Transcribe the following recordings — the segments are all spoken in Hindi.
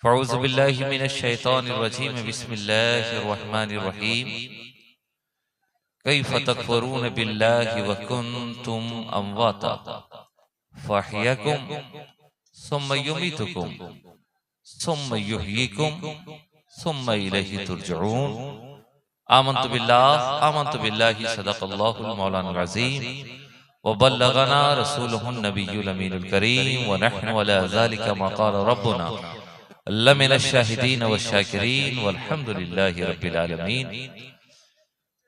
फ़अऊज़ु बिल्लाहि मिनश शैतानिर रजीम बिस्मिल्लाहिर रहमानिर रहीम कैफ़ तकफ़ुरून बिल्लाहि व कुन्तुम अमवाता फ़अहयाकुम सुम्मा युमीतुकुम सुम्मा युहयीकुम सुम्मा इलैहि तुरजऊन। आमन्तु बिल्लाहि सदक़ल्लाहुल मौलानुल अज़ीम व बल्लगना रसूलुहुन नबियुल अमीनुल करीम व नहनु अला ज़ालिका मा क़ाला रब्बुना लमिनश शाहिदीन व शाकिरीन वल्हम्दुलिल्लाहि रब्बिल आलमीन।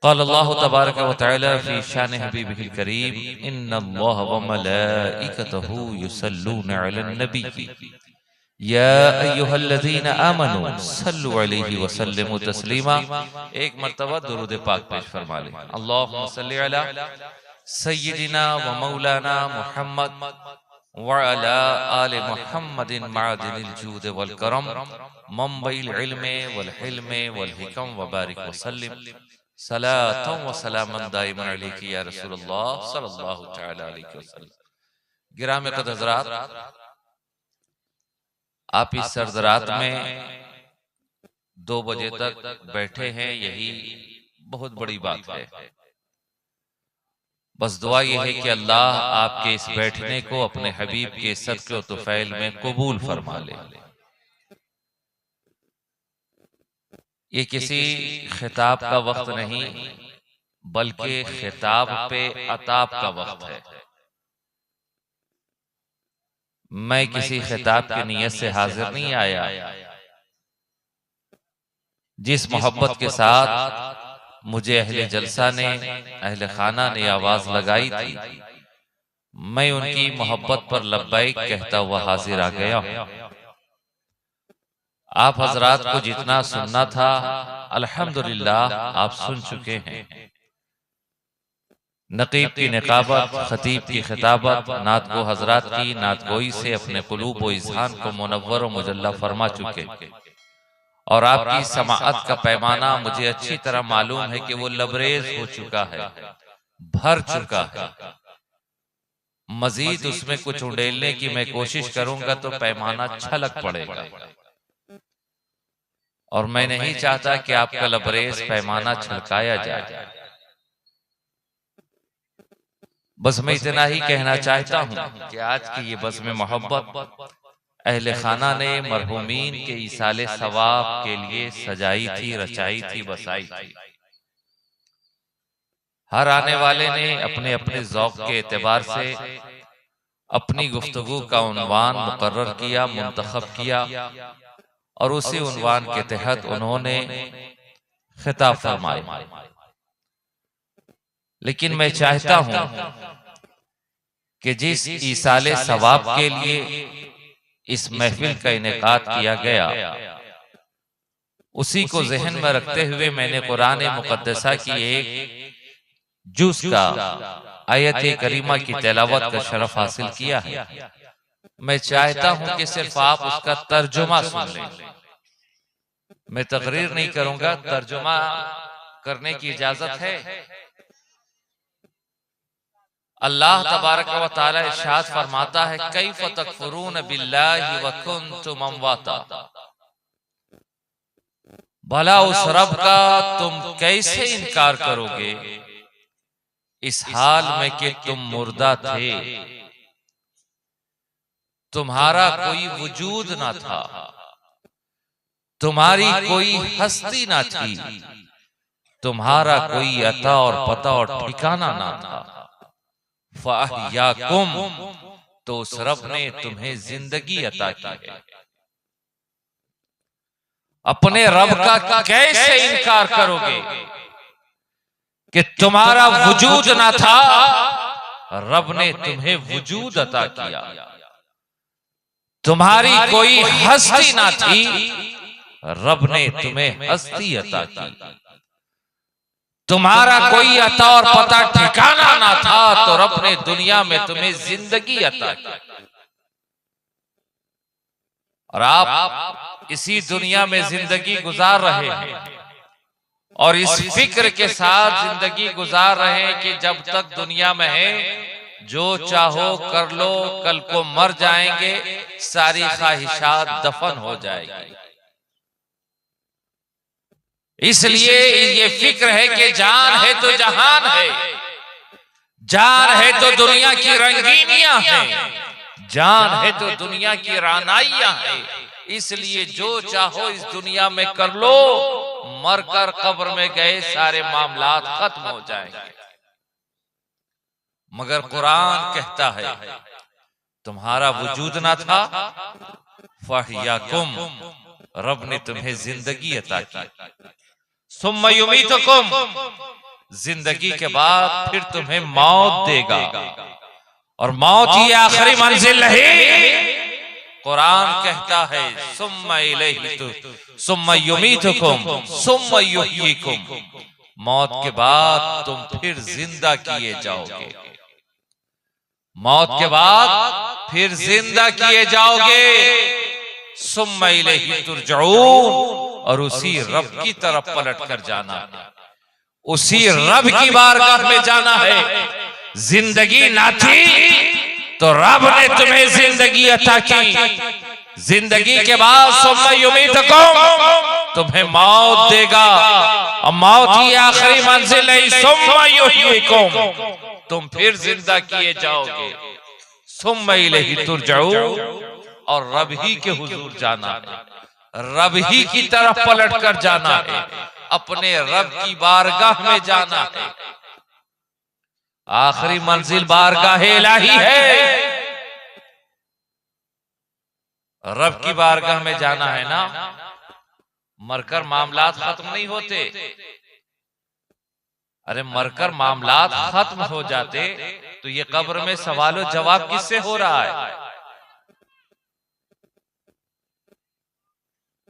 क़ाल अल्लाहु तबारक व तआला फ़ी शान हबीबिहिल करीम इन्नल्लाह व मलाइकतहु युसल्लूना अलन नबी या अय्युहल्लज़ीना आमनू सल्लु अलैहि व सल्लिमू तस्लीमा। एक मर्तबा दुरूद पाक पेश फरमा लें। अल्लाहुम्मा सल्लि अला सय्यिदिना व मौलाना मुहम्मद व अला आलि मुहम्मदिन मअदिनिल जूद वल करम मंबइल इल्म वल हिल्म वल हिकम व बारिक व सल्लिम सलातन व सलामन दाइमन अलैहि या रसूलुल्लाह सल्लल्लाहु तआला अलैहि वसल्लम। गिराम क़दर हज़रात, आप इस सर्द रात में 2 बजे तक बैठे हैं, यही बहुत बड़ी बात है। बस दुआ यह है कि अल्लाह आपके इस बैठने को अपने हबीब के सदक़े व तुफ़ैल में कबूल फरमा ले। ये किसी खिताब का वक्त नहीं बल्कि खिताब पे अताब का वक्त है। मैं किसी खिताब की नियत से हाजिर नहीं आया। जिस मोहब्बत के साथ मुझे अहले जलसा ने, अहले खाना ने आवाज लगाई थी, मैं उनकी मोहब्बत पर लब्बैक कहता हुआ हाजिर आ गया हूं। आप हजरात को जितना सुनना था अल्हम्दुलिल्लाह आप सुन चुके हैं। नकीब की निकाबत, खतीब की खिताबत, नातगो हजरात की नातगोई से अपने कुलूब व इज़हान को मुनव्वर व मुजल्ला फरमा चुके। और आपकी समाअत का पैमाना मुझे अच्छी तरह मालूम है कि वो लबरेज हो चुका है, भर चुका है। मजीद उसमें कुछ उड़ेलने की मैं कोशिश करूंगा तो पैमाना छलक पड़ेगा। और मैं नहीं चाहता कि आपका लबरेज पैमाना छलकाया जाए। बस मैं इतना ही कहना चाहता हूं कि आज की ये बज़्म मोहब्बत अहले खाना ने मरहूमीन के इसाले सवाब के लिए सजाई थी, रचाई थी, बसाई थी। हर आने वाले ने अपने अपने ज़ौक़ के एतबार से अपनी गुफ्तगू का उन्वान मुकर्रर किया, मुंतखब किया और उसी उन्वान के तहत उन्होंने खिताब फरमाया। लेकिन मैं चाहता हूं कि जिस इसाले सवाब के लिए इस महफिल का इनेकाद किया गया, उसी को ज़हन में रखते हुए मैंने कुरान मुक़द्दसा की एक जुज़ का आयत करीमा की तिलावत का शरफ हासिल किया है। मैं चाहता हूं कि सिर्फ आप उसका तर्जुमा सुन लें। मैं तकरीर नहीं करूंगा, तर्जुमा करने की इजाजत है। अल्लाह तबारक व तआला इरशाद फरमाता है, कैफ़ तकफ़ुरून बिल्लाहि व कुन्तुम अमवाता। भला उस रब का तुम कैसे इनकार करोगे इस हाल में कि तुम मुर्दा थे, तुम्हारा कोई वजूद ना था, तुम्हारी कोई हस्ती ना थी, तुम्हारा कोई अता और पता और ठिकाना ना था। फ़अहयाकुम, तो उस रब ने तुम्हें जिंदगी अता की है। अपने रब का कैसे इनकार करोगे कि तुम्हारा वजूद ना था, रब ने तुम्हें वजूद अता किया। तुम्हारी कोई हस्ती ना थी, रब ने तुम्हें हस्ती अता की। तुम्हारा कोई अता और पता ठिकाना ना था, तो रब ने दुनिया में तुम्हें जिंदगी अता की। और आप इसी दुनिया में जिंदगी गुजार रहे हैं और इस फिक्र के साथ जिंदगी गुजार रहे हैं कि जब तक दुनिया में है जो चाहो कर लो, कल को मर जाएंगे, सारी ख्वाहिशात दफन हो जाएगी। इसलिए ये फिक्र है कि जान है तो जहान है, जान है तो दुनिया की रंगीनियां हैं, जान है तो दुनिया की रानाइयां हैं। इसलिए जो चाहो इस दुनिया में कर लो, मरकर कब्र में गए सारे मामलात खत्म हो जाएंगे। मगर कुरान कहता है तुम्हारा वजूद ना था, फहियाकुम, रब ने तुम्हें जिंदगी अता की, सुम्मा युमीतुकुम, जिंदगी के बाद फिर तुम्हें मौत देगा, और मौत ही आखिरी मंजिल नहीं। कुरान कहता है सुम्मा इलैहि सुम्मा युमीतुकुम सुम्मा युहयीकुम, मौत के बाद तुम फिर जिंदा किए जाओगे, मौत के बाद फिर जिंदा किए जाओगे। सुम्मा इलैहि तुरजऊन, और उसी रब की तरफ पलट कर जाना है, उसी रब की बारगाह में जाना है। जिंदगी ना थी तो रब ने तुम्हें जिंदगी अता की, जिंदगी के बाद सुम्मा युमीतुकुम, तुम्हें मौत देगा, और मौत ही आखिरी मंजिल है। सुम्मा युहयीकुम, तुम फिर जिंदा किए जाओगे। सुम्मा इलैहि तुरजऊन, और रब ही के हुजूर जाना है, रब ही की तरफ पलट कर जाना है, अपने रब की बारगाह में जाना है। आखिरी मंजिल बारगाह इलाही है, रब की बारगाह में जाना है ना। मरकर मामलात खत्म नहीं होते, अरे मरकर मामलात खत्म हो जाते तो ये कब्र में सवाल जवाब किससे हो रहा है?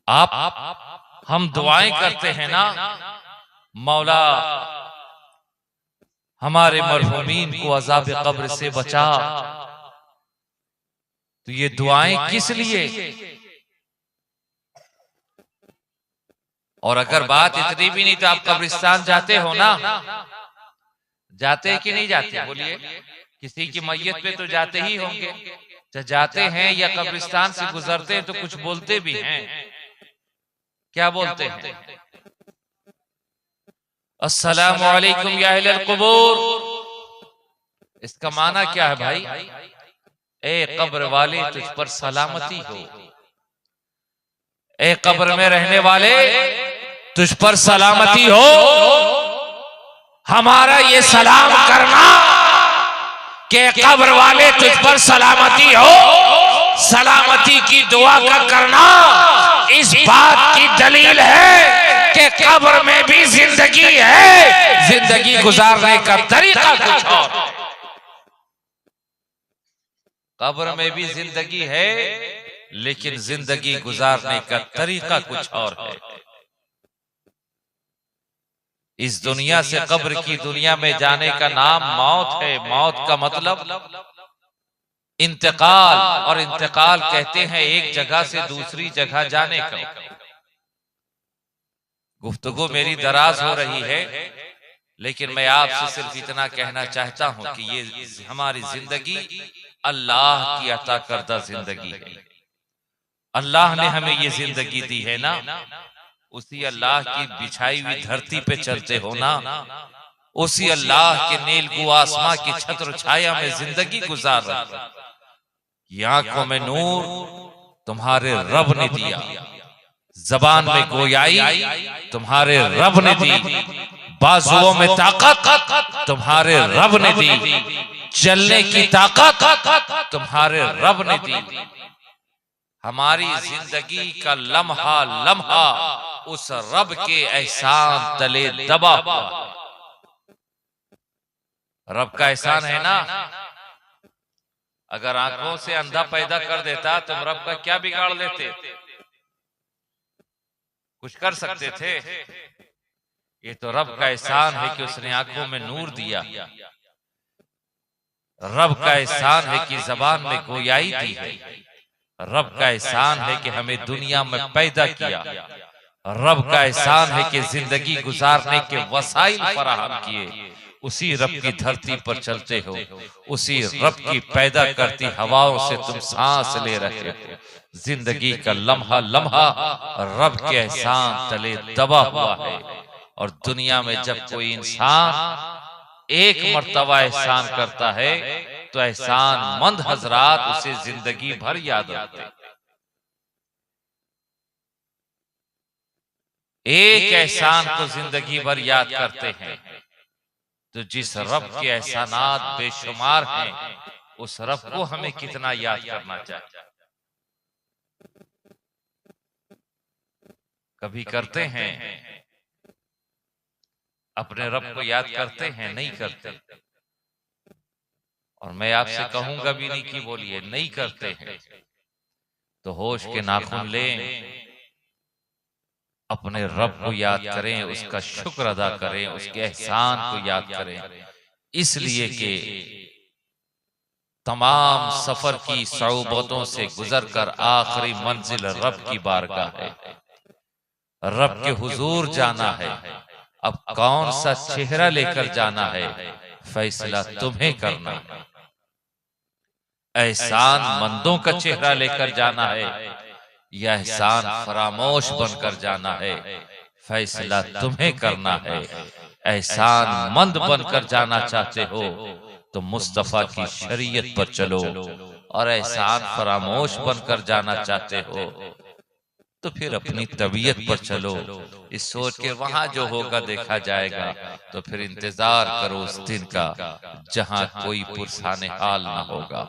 आप हम दुआएं करते हैं ना, मौला हमारे मरहूमीन को अज़ाब कब्र से बचा, तो ये दुआएं किस लिए? और अगर बात इतनी भी नहीं तो आप कब्रिस्तान जाते हो ना, जाते कि नहीं जाते? बोलिए, किसी की मैयत पे तो जाते ही होंगे, जाते हैं या कब्रिस्तान से गुजरते हैं तो कुछ बोलते भी हैं। क्या बोलते हैं? अस्सलामु अलैकुम या अहलल कुबूर। इसका माना क्या है भाई? ए कब्र वाले तुझ पर सलामती हो, ए कब्र में रहने वाले तुझ पर सलामती हो। हमारा ये सलाम करना कि कब्र वाले तुझ पर सलामती हो, सलामती की दुआ का करना इस बात की दलील है कि कब्र में भी जिंदगी है, जिंदगी गुजारने का तरीका कुछ और। कब्र में भी जिंदगी है लेकिन जिंदगी गुजारने का तरीका कुछ और है। इस दुनिया से कब्र की दुनिया में जाने का नाम मौत है। मौत का मतलब इंतकाल, और इंतकाल कहते हैं एक जगह से दूसरी जगह जाने का। गुफ्तगू मेरी दराज हो रही है, लेकिन मैं आपसे सिर्फ इतना कहना चाहता हूं कि ये हमारी जिंदगी अल्लाह की अता करदा जिंदगी है। अल्लाह ने हमें ये जिंदगी दी है ना, उसी अल्लाह की बिछाई हुई धरती पे चलते हो ना, उसी अल्लाह के नीलगु आसमां की छत्र छाया में जिंदगी गुजार रहे। ये आंखों में नूर तुम्हारे रब ने दिया, जबान में गोयाई तुम्हारे रब ने दी, बाजुओं में ताकत तुम्हारे रब ने दी, चलने की ताकत तुम्हारे रब ने दी। हमारी जिंदगी का लम्हा लम्हा उस रब के एहसान तले दबा हुआ। रब का एहसान है ना। अगर आंखों से अंधा पैदा कर देता तुम रब का क्या बिगाड़ लेते? कुछ कर सकते थे? ये तो रब का एहसान है कि उसने आंखों में नूर दिया। रब का एहसान है कि जबान में गोयाई दी है। रब का एहसान है कि हमें दुनिया में पैदा किया। रब का एहसान है कि जिंदगी गुजारने के वसाइल फराहम किए। उसी रब की धरती पर चलते हो, उसी रब की पैदा करती हवाओं से तुम सांस ले रहे हो। जिंदगी का लम्हा लम्हा रब के एहसान तले दबा हुआ है। और दुनिया में जब कोई इंसान एक मर्तबा एहसान करता है तो एहसान मंद हजरात उसे जिंदगी भर याद रखते हैं। एक एहसान को जिंदगी भर याद करते हैं। तो जिस रब के एहसानात बेशुमार हैं, उस रब को हमें कितना याद करना चाहिए। कभी करते हैं अपने रब को याद करते हैं? नहीं करते। और मैं आपसे कहूंगा भी नहीं कि बोलिए, नहीं करते हैं। तो होश के नाखून लें, अपने रब को याद करें, उसका शुक्र अदा करें, उसके एहसान को याद करें। इसलिए कि तमाम सफर की सऊबतों से गुजरकर आखिरी मंजिल रब की बारगाह है। रब के हुजूर जाना है। अब कौन सा चेहरा लेकर जाना है, फैसला तुम्हें करना है। एहसान मंदों का चेहरा लेकर जाना है या एहसान फरामोश बनकर जाना है, फैसला तुम्हें करना है। एहसान मंद बनकर जाना चाहते हो तो मुस्तफा की शरीयत पर चलो, और एहसान फरामोश बनकर जाना चाहते हो तो फिर अपनी तबीयत पर चलो, इस सोच के वहां जो होगा देखा जाएगा। तो फिर इंतजार करो उस दिन का जहां कोई पुरसाने हाल ना होगा,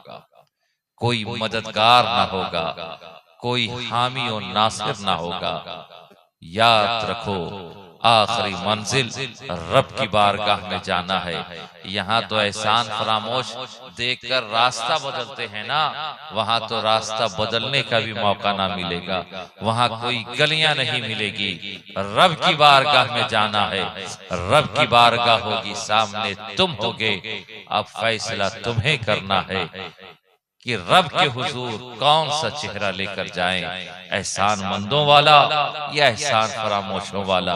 कोई मददगार ना होगा, कोई हामी और नासिर ना होगा। याद रखो आखिरी मंजिल रब की बारगाह में जाना है। यहाँ तो एहसान फरामोश देखकर रास्ता बदलते हैं ना, वहां तो रास्ता बदलने का भी मौका ना मिलेगा, वहां कोई गलियां नहीं मिलेगी। रब की बारगाह में जाना है, रब की बारगाह होगी सामने, तुम होगे। अब फैसला तुम्हें करना है कि रब के हुजूर कौन सा चेहरा लेकर जाएं, एहसान मंदों वाला या एहसान फरामोशों वाला।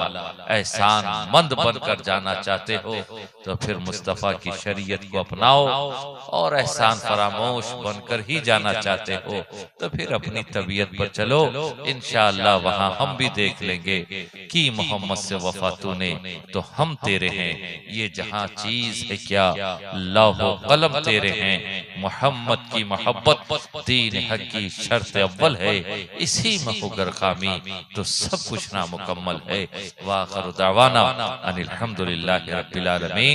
एहसान मंद बनकर जाना चाहते हो तो फिर मुस्तफा की शरीयत को अपनाओ, और एहसान फरामोश बनकर ही जाना चाहते हो तो फिर अपनी तबीयत पर चलो। इंशाअल्लाह वहां हम भी देख लेंगे कि मोहम्मद से वफा तूने तो हम तेरे हैं। ये जहां चीज है क्या, लौह कलम तेरे हैं। मोहम्मद की मोहब्बत दीन हक की शर्त अव्वल है, इसी में होकर खामी तो सब कुछ नामुकम्मल है। वाखिर दावाना अनिल हम्दुलिल्लाहि रब्बिल आलमीन।